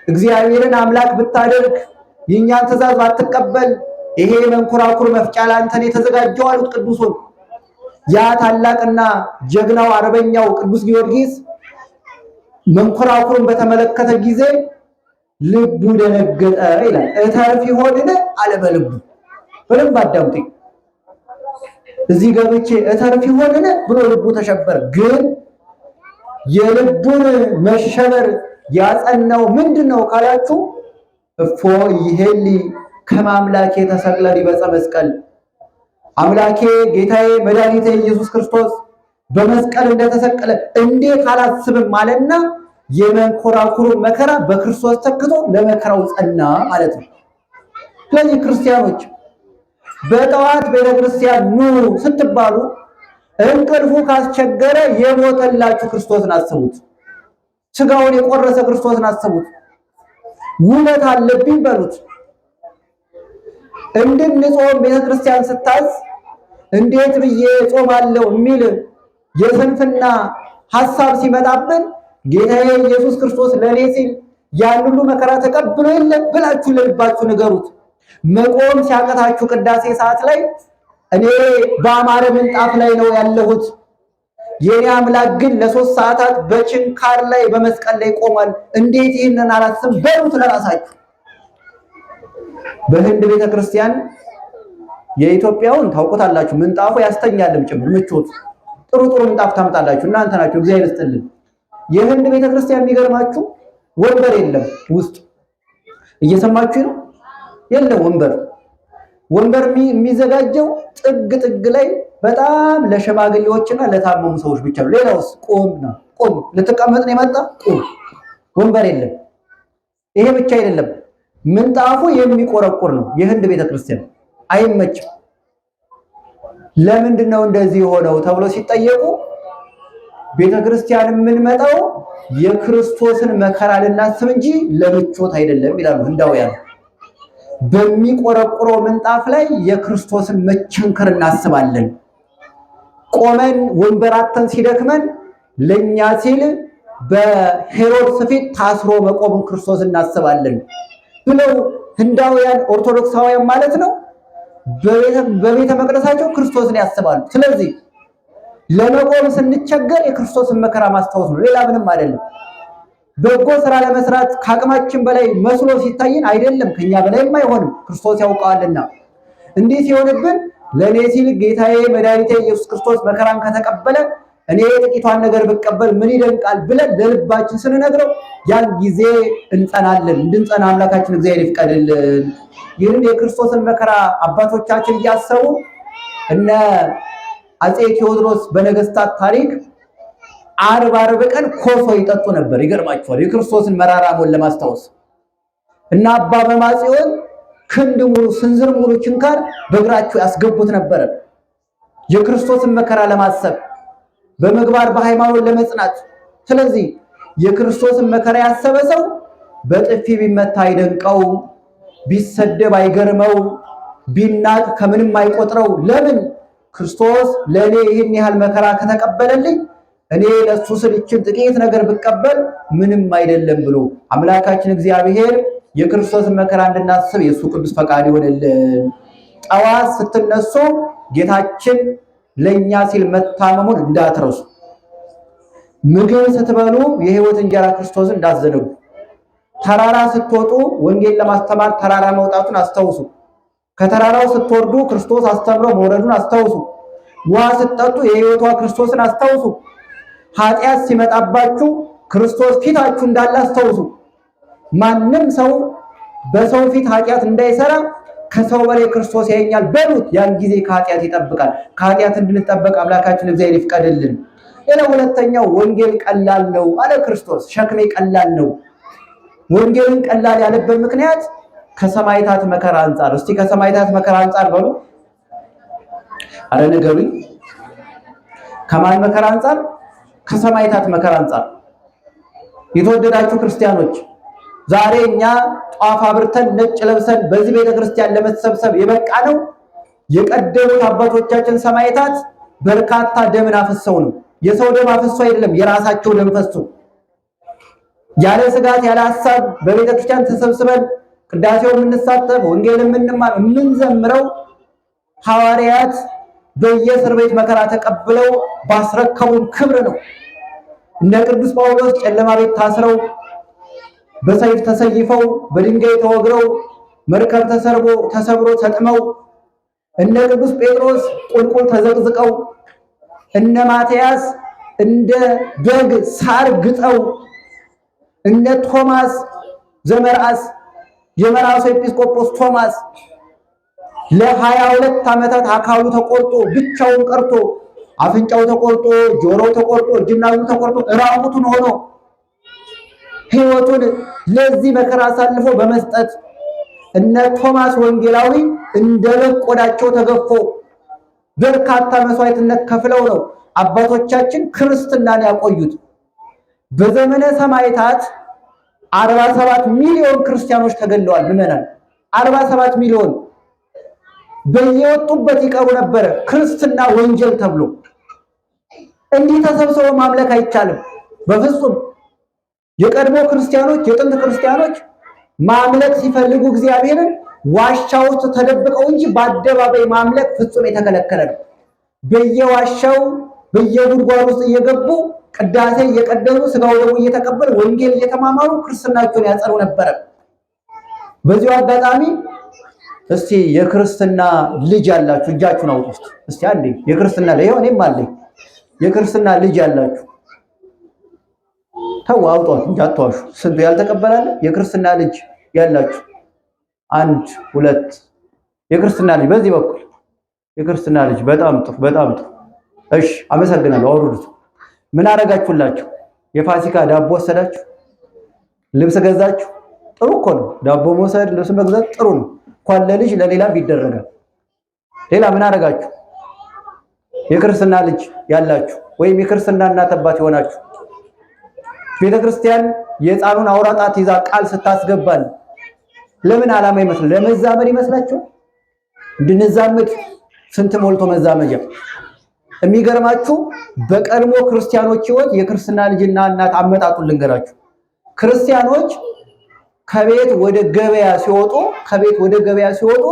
እግዚአብሔርን አምላክ ብታደርግ የኛን ትእዛዝ ባትቀበል ይሄ መንኮራኩር መፍጫ ላንተን የተዘጋጀው አሉት ቅዱሱን። ያ ታላቅና ጀግናው አርበኛው ቅዱስ ጊዮርጊስ መንኮራኩሩን በተመለከተ ጊዜ ልቡ ደነገጠ ይላል። እተርፍ ይሆንን አለ በልቡ። በደንብ አዳምጡኝ። እዚህ ገብቼ እተርፍ ይሆንን ብሎ ልቡ ተሸበረ። ግን የልቡን መሸበር ያጸናው ምንድነው ካላችሁ፣ እፎ ይሄሊ ከማምላኬ ተሰቅለ ዲበፀ መስቀል አምላኬ ጌታዬ መድኃኒቴ ኢየሱስ ክርስቶስ በመስቀል እንደተሰቀለ እንዴት አላስብም ማለትና የመንኮራኩሩ መከራ በክርስቶስ ተክቶ ለመከራው ጸና ማለት ነው። ስለዚህ ክርስቲያኖች በጠዋት ቤተክርስቲያን ኑ ስትባሉ እንቅልፉ ካስቸገረ የሞተላችሁ ክርስቶስን አስቡት። ስጋውን የቆረሰ ክርስቶስን አስቡት። ውለት አለብኝ በሉት። እንድንጾም ቤተክርስቲያን ስታዝ እንዴት ብዬ ጾማለሁ የሚል የስንፍና ሐሳብ ሲመጣብን ጌታዬ ኢየሱስ ክርስቶስ ለኔ ሲል ያን ሁሉ መከራ ተቀብሎ የለም ብላችሁ ለልባችሁ ንገሩት። መቆም ሲያቀታችሁ ቅዳሴ ሰዓት ላይ እኔ በአማረ ምንጣፍ ላይ ነው ያለሁት፣ የኔ አምላክ ግን ለ3 ሰዓታት በችንካር ላይ በመስቀል ላይ ቆሟል፣ እንዴት ይህንን አላስብም በሉት ለራሳችሁ። በህንድ ቤተክርስቲያን የኢትዮጵያውን ታውቁታላችሁ፣ ምንጣፉ ያስተኛልም ጭምር ምቾት ጥሩ ምንጣፍ ታምጣላችሁ እናንተ ናችሁ፣ እግዚአብሔር ይስጥልን። የህንድ ቤተክርስቲያን የሚገርማችሁ ወንበር የለም ውስጥ። እየሰማችሁ ነው? የለም ወንበር የሚዘጋጀው ጥግ ላይ በጣም ለሸማግሌዎችና ለታመሙ ሰዎች ብቻ ነው። ሌላውስ ቆም ልትቀመጥ ነው የመጣ ቆም፣ ወንበር የለም። ይሄ ብቻ አይደለም፣ ምንጣፉ የሚቆረቁር ነው። የህንድ ቤተክርስቲያን አይመችም። ለምንድን ነው እንደዚህ የሆነው ተብሎ ሲጠየቁ ቤተክርስቲያን የምንመጣው የክርስቶስን መከራ ልናስብ እንጂ ለምቾት አይደለም ይላሉ ህንዳውያን። በሚቆረቁረው ምንጣፍ ላይ የክርስቶስን መቸንከር እናስባለን። ቆመን ወንበራተን ሲደክመን ለኛ ሲል በሄሮድስ ፊት ታስሮ መቆምን ክርስቶስ እናስባለን ብለው ህንዳውያን ኦርቶዶክሳውያን ማለት ነው በቤተ መቅደሳቸው ክርስቶስን ያስባሉ። ስለዚህ ለመቆም ስንቸገር የክርስቶስን መከራ ማስታወስ ነው፣ ሌላ ምንም አይደለም። በጎ ስራ ለመስራት ከአቅማችን በላይ መስሎ ሲታየን አይደለም፣ ከኛ በላይም አይሆንም፣ ክርስቶስ ያውቀዋልና። እንዲህ ሲሆንብን ለኔ ሲል ጌታዬ መድኃኒቴ ኢየሱስ ክርስቶስ መከራን ከተቀበለ እኔ ጥቂቷን ነገር ብቀበል ምን ይደንቃል ብለን ለልባችን ስንነግረው ያን ጊዜ እንጸናለን። እንድንጸና አምላካችን እግዚአብሔር ይፍቀድልን። ይህን የክርስቶስን መከራ አባቶቻችን እያሰቡ እነ አፄ ቴዎድሮስ በነገስታት ታሪክ 40 ቀን ኮሶ ይጠጡ ነበር። ይገርማችኋል፣ የክርስቶስን መራራ ሞት ለማስታወስ እና አባ በማጽዮን ክንድ ሙሉ ስንዝር ሙሉ ችንካር በእግራቸው ያስገቡት ነበር፣ የክርስቶስን መከራ ለማሰብ በመግባር በሃይማኖት ለመጽናት። ስለዚህ የክርስቶስን መከራ ያሰበ ሰው በጥፊ ቢመታ አይደንቀው፣ ቢሰደብ አይገርመው፣ ቢናቅ ከምንም አይቆጥረው። ለምን? ክርስቶስ ለኔ ይህን ያህል መከራ ከተቀበለልኝ እኔ ለሱ ስል ይችን ጥቂት ነገር ብቀበል ምንም አይደለም ብሎ አምላካችን እግዚአብሔር የክርስቶስን መከራ እንድናስብ የሱ ቅዱስ ፈቃድ ይሆንልን። ጠዋት ስትነሱ ጌታችን ለኛ ሲል መታመሙን እንዳትረሱ። ምግብ ስትበሉ የህይወት እንጀራ ክርስቶስን እንዳትዘነጉ። ተራራ ስትወጡ ወንጌል ለማስተማር ተራራ መውጣቱን አስታውሱ። ከተራራው ስትወርዱ ክርስቶስ አስተምሮ መውረዱን አስታውሱ። ውሃ ስትጠጡ የህይወቷ ክርስቶስን አስታውሱ። ኃጢአት ሲመጣባችሁ ክርስቶስ ፊታችሁ እንዳለ አስታውሱ። ማንም ሰው በሰው ፊት ኃጢአት እንዳይሰራ ከሰው በላይ ክርስቶስ ያየኛል በሉት። ያን ጊዜ ከኃጢአት ይጠብቃል። ከኃጢአት እንድንጠበቅ አምላካችን እግዚአብሔር ይፍቀድልን። ሌላ ሁለተኛው ወንጌል ቀላል ነው አለ ክርስቶስ። ሸክሜ ቀላል ነው። ወንጌልን ቀላል ያለበት ምክንያት ከሰማይታት መከራ አንጻር። እስቲ ከሰማይታት መከራ አንጻር በሉ። አረ ነገሩኝ። ከማን መከራ አንጻር? ከሰማይታት መከራ አንጻር። የተወደዳችሁ ክርስቲያኖች ዛሬ እኛ ጧፍ አብርተን ነጭ ለብሰን በዚህ ቤተክርስቲያን ለመሰብሰብ የበቃ ነው የቀደሙት አባቶቻችን ሰማይታት በርካታ ደምን አፍሰው ነው። የሰው ደም አፍሰው አይደለም፣ የራሳቸው ደም ፈሶ ያለ ስጋት ያለ ሐሳብ በቤተክርስቲያን ተሰብስበን ቅዳሴው የምንሳተፍ ወንጌል የምንማር የምንዘምረው ሐዋርያት በየእስር ቤት መከራ ተቀብለው ባስረከቡን ክብር ነው። እነ ቅዱስ ጳውሎስ ጨለማ ቤት ታስረው በሰይፍ ተሰይፈው በድንጋይ ተወግረው መርከብ ተሰብሮ ተጥመው፣ እነ ቅዱስ ጴጥሮስ ቁልቁል ተዘቅዝቀው፣ እነ ማትያስ እንደ በግ ሳር ግጠው፣ እነ ቶማስ ዘመርአስ የመራሱ ኤጲስቆጶስ ቶማስ ለ22 ዓመታት አካሉ ተቆርጦ ብቻውን ቀርቶ አፍንጫው ተቆርጦ ጆሮው ተቆርጦ እጅና እግሩ ተቆርጦ ራቁቱን ሆኖ ሕይወቱን ለዚህ መከራ አሳልፎ በመስጠት እነ ቶማስ ወንጌላዊ እንደ በግ ቆዳቸው ተገፎ በርካታ መስዋዕትነት ከፍለው ነው አባቶቻችን ክርስትናን ያቆዩት። በዘመነ ሰማዕታት 47 ሚሊዮን ክርስቲያኖች ተገለዋል። ምዕመናን 47 ሚሊዮን በየወጡበት ይቀሩ ነበር። ክርስትና ወንጀል ተብሎ እንዲህ ተሰብስቦ ማምለክ አይቻልም በፍጹም። የቀድሞ ክርስቲያኖች የጥንት ክርስቲያኖች ማምለክ ሲፈልጉ እግዚአብሔርን ዋሻ ውስጥ ተደብቀው እንጂ በአደባባይ ማምለክ ፍጹም የተከለከለ ነው። በየዋሻው በየጉድጓድ ውስጥ እየገቡ ቅዳሴ እየቀደሱ ስጋው ደግሞ እየተቀበሉ ወንጌል እየተማማሩ ክርስትናቸውን ያጸሩ ነበር። በዚሁ አጋጣሚ እስቲ የክርስትና ልጅ ያላችሁ እጃችሁን አውጡ እስቲ አንዴ። የክርስትና ልጅ እኔም አለኝ። የክርስትና ልጅ ያላችሁ ተው አውጧት እንጂ አትዋሹ። ስንቱ ያልተቀበላለ የክርስትና ልጅ ያላችሁ 1 2 የክርስትና ልጅ በዚህ በኩል የክርስትና ልጅ በጣም ጥሩ በጣም ጥሩ። እሺ አመሰግናለሁ። አውሩት። ምን አደረጋችሁላችሁ? የፋሲካ ዳቦ ወሰዳችሁ? ልብስ ገዛችሁ? ጥሩ እኮ ነው። ዳቦ መውሰድ ልብስ መግዛት ጥሩ ነው። እንኳን ለልጅ ለሌላ ቢደረጋል። ሌላ ምን አደረጋችሁ? የክርስትና ልጅ ያላችሁ ወይም የክርስትና እናት አባት የሆናችሁ ቤተክርስቲያን የሕፃኑን አውራ ጣት ይዛ ቃል ስታስገባል ለምን ዓላማ ይመስል ለመዛመድ ይመስላችሁ? እንድንዛመድ ስንት ሞልቶ መዛመጃ። የሚገርማችሁ በቀድሞ ክርስቲያኖች ሕይወት የክርስትና ልጅና እናት አመጣጡን ልንገራችሁ። ክርስቲያኖች ከቤት ወደ ገበያ ሲወጡ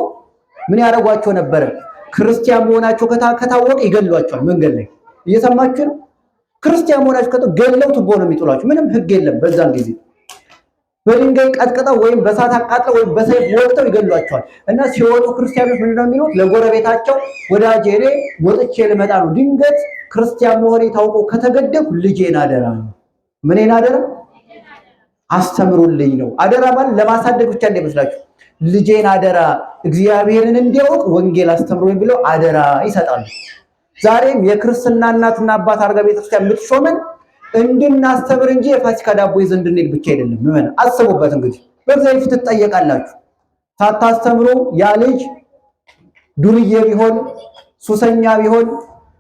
ምን ያደርጓቸው ነበረ? ክርስቲያን መሆናቸው ከታወቀ ይገሏቸዋል። መንገድ ላይ እየሰማችሁ ነው። ክርስቲያን መሆናቸው ገለው ቱቦ ነው የሚጥሏቸው። ምንም ሕግ የለም በዛን ጊዜ። በድንጋይ ቀጥቅጠው ወይም በሳት አቃጥለው ወይም በሰይፍ ወቅተው ይገሏቸዋል። እና ሲወጡ ክርስቲያኖች ምንድን ነው የሚሉት? ለጎረቤታቸው ወዳጄ እኔ ወጥቼ ልመጣ ነው፣ ድንገት ክርስቲያን መሆኔ ታውቆ ከተገደኩ ልጄን አደራ፣ ምኔን አደራ አስተምሩልኝ ነው። አደራ ማለት ለማሳደግ ብቻ እንደመስላችሁ፣ ልጄን አደራ እግዚአብሔርን እንዲያውቅ ወንጌል አስተምሩኝ ብለው አደራ ይሰጣሉ። ዛሬም የክርስትና እናትና አባት አድርጋ ቤተክርስቲያን የምትሾመን እንድናስተምር እንጂ የፋሲካ ዳቦ ይዘን እንድንሄድ ብቻ አይደለም። ምን አስቡበት እንግዲህ በእግዚአብሔር ፊት ትጠየቃላችሁ። ሳታስተምሩ ያ ልጅ ዱርዬ ቢሆን ሱሰኛ ቢሆን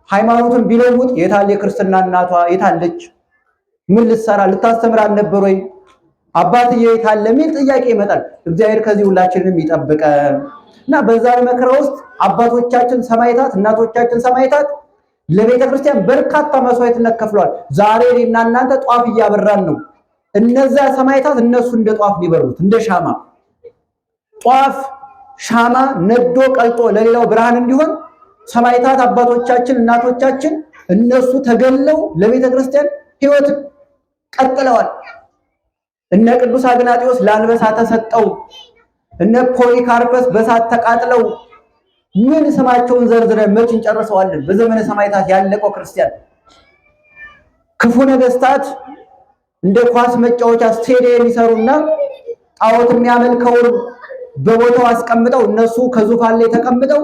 ሃይማኖትን ቢለውጥ የታለ የክርስትና እናቷ የታለች? ምን ልትሰራ ልታስተምር አልነበር ወይ? አባትዬ የታለ የሚል ጥያቄ ይመጣል። እግዚአብሔር ከዚህ ሁላችንንም ይጠብቀን እና በዛ መከራ ውስጥ አባቶቻችን ሰማዕታት፣ እናቶቻችን ሰማዕታት ለቤተ ክርስቲያን በርካታ መስዋዕትነት ከፍለዋል። ዛሬ እኔና እናንተ ጧፍ እያበራን ነው። እነዛ ሰማዕታት እነሱ እንደ ጧፍ ሊበሩት እንደ ሻማ ጧፍ ሻማ ነዶ ቀልጦ ለሌላው ብርሃን እንዲሆን ሰማዕታት አባቶቻችን እናቶቻችን እነሱ ተገለው ለቤተ ክርስቲያን ሕይወት ቀጥለዋል። እነ ቅዱስ አግናጢዮስ ለአንበሳ ተሰጠው፣ እነ ፖሊካርፐስ በሳት ተቃጥለው ምን ስማቸውን ዘርዝረን መች እንጨርሰዋለን? በዘመነ ሰማዕታት ያለቀው ክርስቲያን ክፉ ነገስታት እንደ ኳስ መጫወቻ ስቴዲየም ይሰሩና ጣዖት የሚያመልከውን በቦታው አስቀምጠው እነሱ ከዙፋን ላይ ተቀምጠው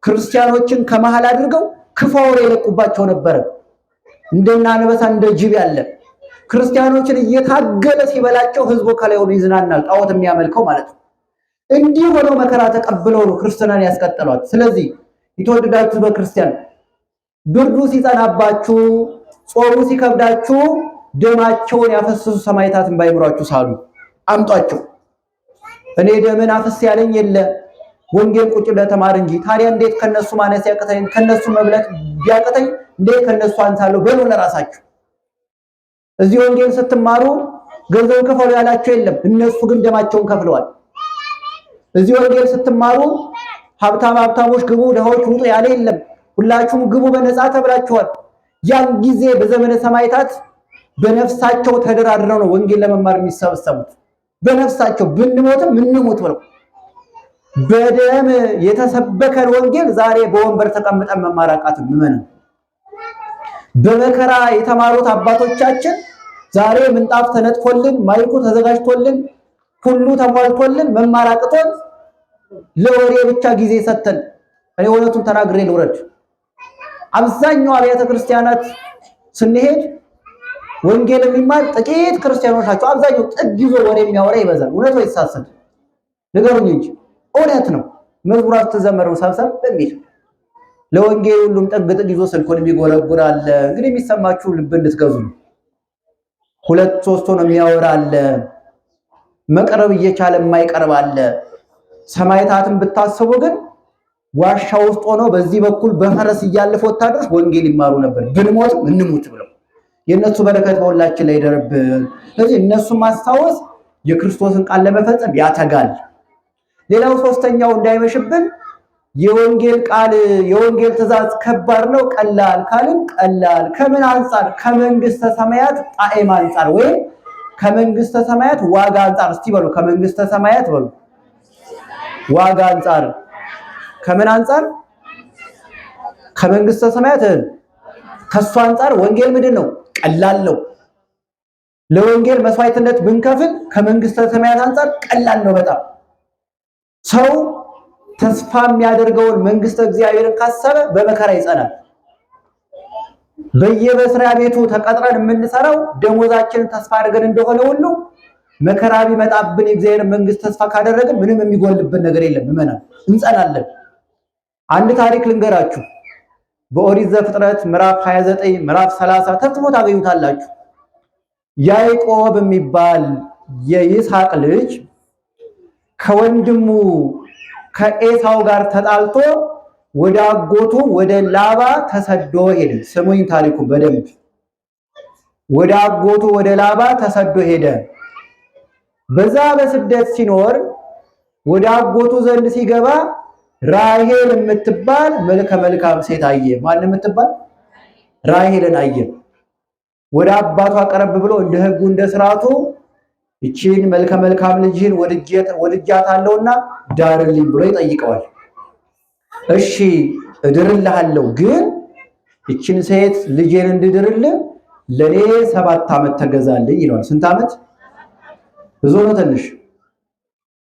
ክርስቲያኖችን ከመሃል አድርገው ክፉ አውሬ ይለቁባቸው ነበር። እንደና አንበሳ እንደ ጅብ ያለ ክርስቲያኖችን እየታገለ ሲበላቸው ህዝቡ ከላይ ሆኖ ይዝናናል። ጣዖት የሚያመልከው ማለት ነው። እንዲህ ሆነው መከራ ተቀብለው ነው ክርስትናን ያስቀጠሏት። ስለዚህ የተወደዳችሁ በክርስቲያን ብርዱ ሲጸናባችሁ፣ ጾሙ ሲከብዳችሁ ደማቸውን ያፈሰሱ ሰማዕታትን ባይምሯችሁ ሳሉ አምጧቸው። እኔ ደምን አፍስ ያለኝ የለ ወንጌል ቁጭ ለተማር እንጂ ታዲያ እንዴት ከነሱ ማነስ ያቀተኝ ከነሱ መብለጥ ቢያቀተኝ እንዴት ከነሱ አንሳለሁ በሉ ለራሳችሁ። እዚህ ወንጌል ስትማሩ ገንዘብ ከፈሉ ያላችሁ የለም። እነሱ ግን ደማቸውን ከፍለዋል። እዚህ ወንጌል ስትማሩ ሀብታሞች ግቡ፣ ድሆች ውጡ ያለ የለም። ሁላችሁም ግቡ በነፃ ተብላችኋል። ያን ጊዜ በዘመነ ሰማዕታት በነፍሳቸው ተደራድረው ነው ወንጌል ለመማር የሚሰበሰቡት። በነፍሳቸው ብንሞትም እንሙት ብለው በደም የተሰበከን ወንጌል ዛሬ በወንበር ተቀምጠን መማር አቃተን። ምን በመከራ የተማሩት አባቶቻችን ዛሬ ምንጣፍ ተነጥፎልን ማይኩ ተዘጋጅቶልን ሁሉ ተሟልቶልን መማር አቅቶን ለወሬ ብቻ ጊዜ ሰተን እኔ እውነቱን ተናግሬ ልውረድ። አብዛኛው አብያተ ክርስቲያናት ስንሄድ ወንጌል የሚማር ጥቂት ክርስቲያኖች ናቸው። አብዛኛው ጥግ ይዞ ወሬ የሚያወራ ይበዛል። እውነት ወይ ተሳሰብ ንገሩኝ እንጂ እውነት ነው። መዝሙራት ተዘመሩ ሰብሰብ በሚል ለወንጌል ሁሉም ጥግ ይዞ ስልኩን የሚጎረጉር አለ። እንግዲህ የሚሰማችሁ ልብ እንድትገዙ ነው። ሁለት ሶስት ሆኖ የሚያወራ አለ። መቅረብ እየቻለ የማይቀርብ አለ። ሰማዕታትን ብታስቡ ግን ዋሻ ውስጥ ሆኖ በዚህ በኩል በፈረስ እያለፈ ወታደሮች ወንጌል ይማሩ ነበር። ብንሞት እንሙት ብለው የነሱ በረከት በሁላችን ላይ ይደርብን። ስለዚህ እነሱን ማስታወስ የክርስቶስን ቃል ለመፈጸም ያተጋል። ሌላው ሶስተኛው እንዳይመሽብን የወንጌል ቃል የወንጌል ትእዛዝ ከባድ ነው ቀላል ካልን ቀላል ከምን አንፃር? ከመንግስተ ሰማያት ጣዕም አንፃር ወይም ከመንግስተ ሰማያት ዋጋ አንፃር። እስቲ በሉ ከመንግስተ ሰማያት በሉ ዋጋ አንፃር። ከምን አንፃር? ከመንግስተ ሰማያት ከሱ አንፃር ወንጌል ምንድን ነው? ቀላል ነው። ለወንጌል መስዋዕትነት ብንከፍል ከመንግስተ ሰማያት አንፃር ቀላል ነው በጣም። ሰው ተስፋ የሚያደርገውን መንግስተ እግዚአብሔርን ካሰበ በመከራ ይጸናል። በየመስሪያ ቤቱ ተቀጥረን የምንሰራው ደሞዛችንን ተስፋ አድርገን እንደሆነ ሁሉ መከራ ቢመጣብን የእግዚአብሔር መንግስት ተስፋ ካደረግን ምንም የሚጎልብን ነገር የለም። ምመና እንጸናለን። አንድ ታሪክ ልንገራችሁ። በኦሪት ዘፍጥረት ምዕራፍ 29 ምዕራፍ 30 ተጽፎ ታገኙታላችሁ። ያዕቆብ የሚባል የይስሐቅ ልጅ ከወንድሙ ከኤሳው ጋር ተጣልቶ ወደ አጎቱ ወደ ላባ ተሰዶ ሄደ። ስሙኝ ታሪኩ በደንብ። ወደ አጎቱ ወደ ላባ ተሰዶ ሄደ። በዛ በስደት ሲኖር ወደ አጎቱ ዘንድ ሲገባ ራሄል የምትባል መልከ መልካም ሴት አየ። ማን የምትባል? ራሄልን አየ። ወደ አባቷ ቀረብ ብሎ እንደ ሕጉ እንደ ስርዓቱ እቺን መልከ መልካም ልጅህን ወድጃታለሁና ዳርልኝ ብሎ ይጠይቀዋል። እሺ እድርልሃለሁ፣ ግን እቺን ሴት ልጄን እንድድርልህ ለኔ 7 ዓመት ተገዛልኝ ይለዋል። ስንት ዓመት? ብዙ ነው ትንሽ?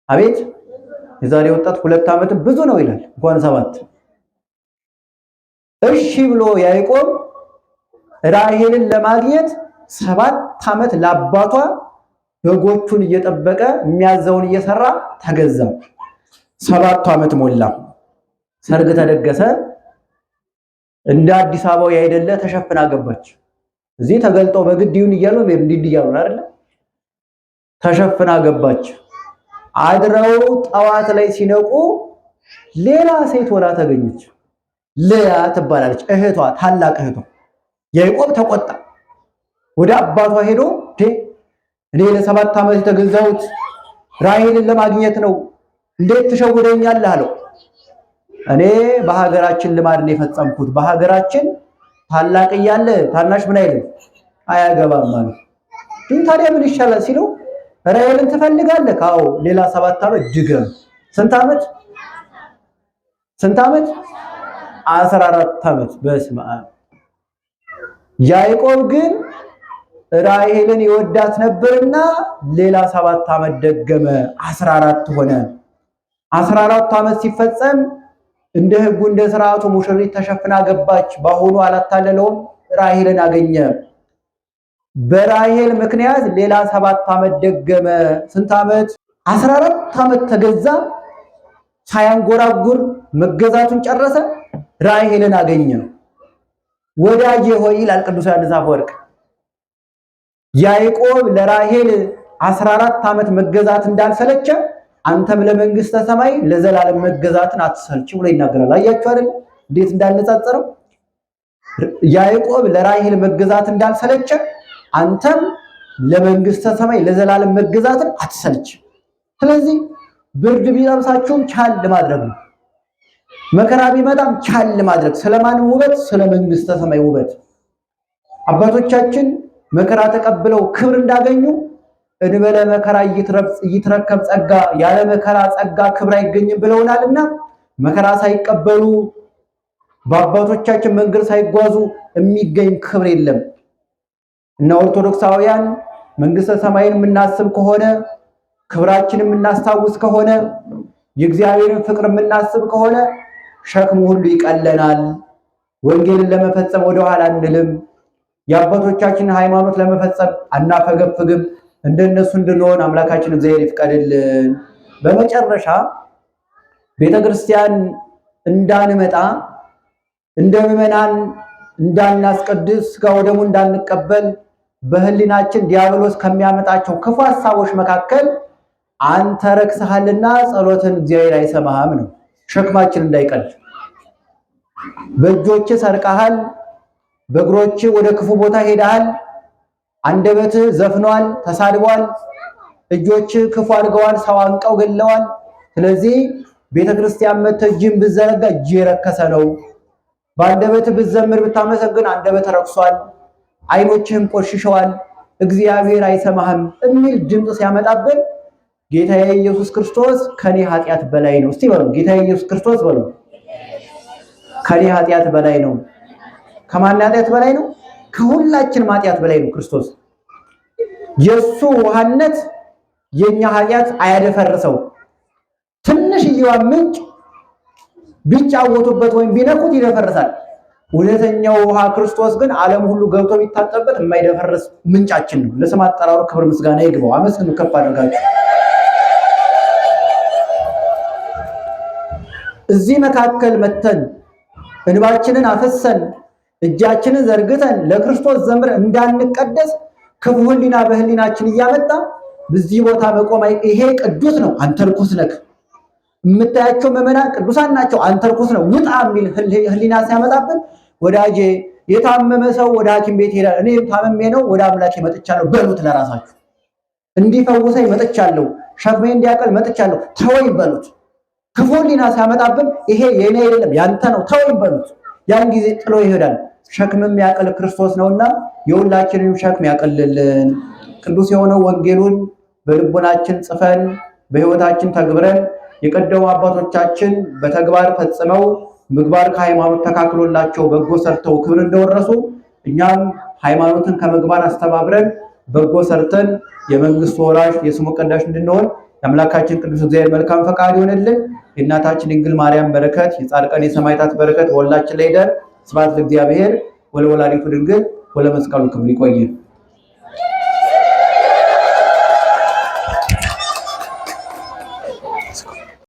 አቤት የዛሬ ወጣት 2 ዓመት ብዙ ነው ይላል፣ እንኳን 7። እሺ ብሎ ያዕቆብ ራሄልን ለማግኘት 7 ዓመት ለአባቷ በጎቹን እየጠበቀ የሚያዘውን እየሰራ ተገዛ። 7 ዓመት ሞላ። ሰርግ ተደገሰ። እንደ አዲስ አበባው ያይደለ ተሸፍና ገባች። እዚህ ተገልጠው በግድዩን እያሉ እንዲህ እያሉ አይደለ? ተሸፍና ገባች። አድረው ጠዋት ላይ ሲነቁ ሌላ ሴት ወላ ተገኘች። ልያ ትባላለች፣ እህቷ፣ ታላቅ እህቷ። ያዕቆብ ተቆጣ። ወደ አባቷ ሄዶ እኔ ለ7 ዓመት የተገዛሁት ራሄልን ለማግኘት ነው፣ እንዴት ትሸውደኛለህ አለው። እኔ በሀገራችን ልማድ ነው የፈጸምኩት። በሀገራችን ታላቅ እያለ ታናሽ ምን አይልም አያገባም ማለት። ግን ታዲያ ምን ይሻላል ሲለው ራሄልን ትፈልጋለህ? አዎ ሌላ 7 ዓመት ድገም። ስንት ዓመት? 14 ዓመት። በስመ አብ። ያዕቆብ ግን ራሄልን ይወዳት ነበርና ሌላ 7 ዓመት ደገመ። 14 ሆነ። 14 ዓመት ሲፈጸም እንደ ሕጉ እንደ ስርዓቱ ሙሽሪት ተሸፍና ገባች። በአሁኑ አላታለለውም፣ ራሄልን አገኘ። በራሄል ምክንያት ሌላ 7 ዓመት ደገመ። ስንት ዓመት? 14 ዓመት ተገዛ። ሳያንጎራጉር መገዛቱን ጨረሰ። ራሄልን አገኘ። ወዳጄ ሆይ ይላል ቅዱስ ዮሐንስ አፈወርቅ፣ ያዕቆብ ለራሄል 14 ዓመት መገዛት እንዳልሰለቸ አንተም ለመንግስተ ሰማይ ለዘላለም መገዛትን አትሰልች ብሎ ይናገራል። አያችሁ አይደል እንዴት እንዳነጻጸረው። ያዕቆብ ለራሄል መገዛት እንዳልሰለቸ አንተም ለመንግስተ ሰማይ ለዘላለም መገዛትን አትሰልች። ስለዚህ ብርድ ቢጠብሳችሁም ቻል ማድረግ ነው። መከራ ቢመጣም ቻል ማድረግ። ስለማን ውበት? ስለ መንግስተ ሰማይ ውበት። አባቶቻችን መከራ ተቀብለው ክብር እንዳገኙ እንበለ መከራ ይትረከብ ጸጋ፣ ያለ መከራ ጸጋ ክብር አይገኝም ብለውናልና መከራ ሳይቀበሉ በአባቶቻችን መንገድ ሳይጓዙ የሚገኝ ክብር የለም። እና ኦርቶዶክሳውያን መንግስተ ሰማይን የምናስብ ከሆነ ክብራችንን የምናስታውስ ከሆነ የእግዚአብሔርን ፍቅር የምናስብ ከሆነ ሸክሙ ሁሉ ይቀለናል። ወንጌልን ለመፈጸም ወደኋላ አንልም። የአባቶቻችንን ሃይማኖት ለመፈጸም አናፈገፍግም። እንደነሱ እንድንሆን አምላካችን እግዚአብሔር ይፍቀድልን። በመጨረሻ ቤተክርስቲያን እንዳንመጣ እንደ ምዕመናን እንዳናስቀድስ ሥጋው ደሙ እንዳንቀበል በህሊናችን ዲያብሎስ ከሚያመጣቸው ክፉ ሐሳቦች መካከል አንተ ረክሰሃልና ጸሎትን እግዚአብሔር አይሰማህም ነው። ሸክማችን እንዳይቀል በእጆች ሰርቀሃል፣ በእግሮች ወደ ክፉ ቦታ ሄደሃል፣ አንደበት ዘፍኗል፣ ተሳድቧል፣ እጆች ክፉ አድርገዋል፣ ሰው አንቀው ገለዋል። ስለዚህ ቤተክርስቲያን መተህ እጅን ብዘረጋ እጅ የረከሰ ነው። በአንደበት ብትዘምር ብታመሰግን አንደበት ረክሷል፣ አይኖችህም ቆሽሸዋል፣ እግዚአብሔር አይሰማህም የሚል ድምፅ ሲያመጣብን ጌታዬ ኢየሱስ ክርስቶስ ከኔ ኃጢአት በላይ ነው። እስቲ በሉ ጌታዬ ኢየሱስ ክርስቶስ በሉ ከኔ ኃጢአት በላይ ነው። ከማን ኃጢአት በላይ ነው? ከሁላችንም ኃጢአት በላይ ነው ክርስቶስ። የሱ ውሃነት የኛ ኃጢአት አያደፈርሰው። ትንሽዬዋ ምንጭ ቢጫወቱበት ወይም ቢነኩት ይደፈርሳል። እውነተኛው ውሃ ክርስቶስ ግን ዓለም ሁሉ ገብቶ ቢታጠብበት የማይደፈርስ ምንጫችን ነው። ለስም አጠራሩ ክብር ምስጋና ይግባው። አመስግኑ ከፍ አድርጋችሁ። እዚህ መካከል መተን እንባችንን አፈሰን እጃችንን ዘርግተን ለክርስቶስ ዘምር እንዳንቀደስ ክፉ ህሊና በህሊናችን እያመጣ በዚህ ቦታ መቆም ይሄ ቅዱስ ነው አንተ ርኩስ ነህ፣ የምታያቸው ምዕመናን ቅዱሳን ናቸው አንተ ርኩስ ነው ውጣ የሚል ህሊና ሲያመጣብን ወዳጄ የታመመ ሰው ወደ ሐኪም ቤት ይሄዳል። እኔ ታመሜ ነው ወደ አምላኬ መጥቻለሁ በሉት። ለራሳችሁ እንዲፈውሰኝ መጥቻለሁ፣ ሸክሜ እንዲያቀል መጥቻለሁ ተወኝ በሉት። ክፉ ህሊና ሲያመጣብን ይሄ የኔ አይደለም ያንተ ነው ተወኝ በሉት። ያን ጊዜ ጥሎ ይሄዳል። ሸክምም ያቀል ክርስቶስ ነውና የሁላችንም ሸክም ያቀልልን። ቅዱስ የሆነው ወንጌሉን በልቦናችን ጽፈን በህይወታችን ተግብረን የቀደሙ አባቶቻችን በተግባር ፈጽመው ምግባር ከሃይማኖት ተካክሎላቸው በጎ ሰርተው ክብር እንደወረሱ እኛም ሃይማኖትን ከምግባር አስተባብረን በጎ ሰርተን የመንግስቱ ወራሽ የስሙ ቀዳሽ እንድንሆን የአምላካችን ቅዱስ እግዚአብሔር መልካም ፈቃድ ይሆንልን። የእናታችን ድንግል ማርያም በረከት የጻድቃን የሰማዕታት በረከት በሁላችን ላይ ይደር። ስብሐት ለእግዚአብሔር ወለወላዲቱ ድንግል ወለመስቀሉ ክብር። ይቆየን።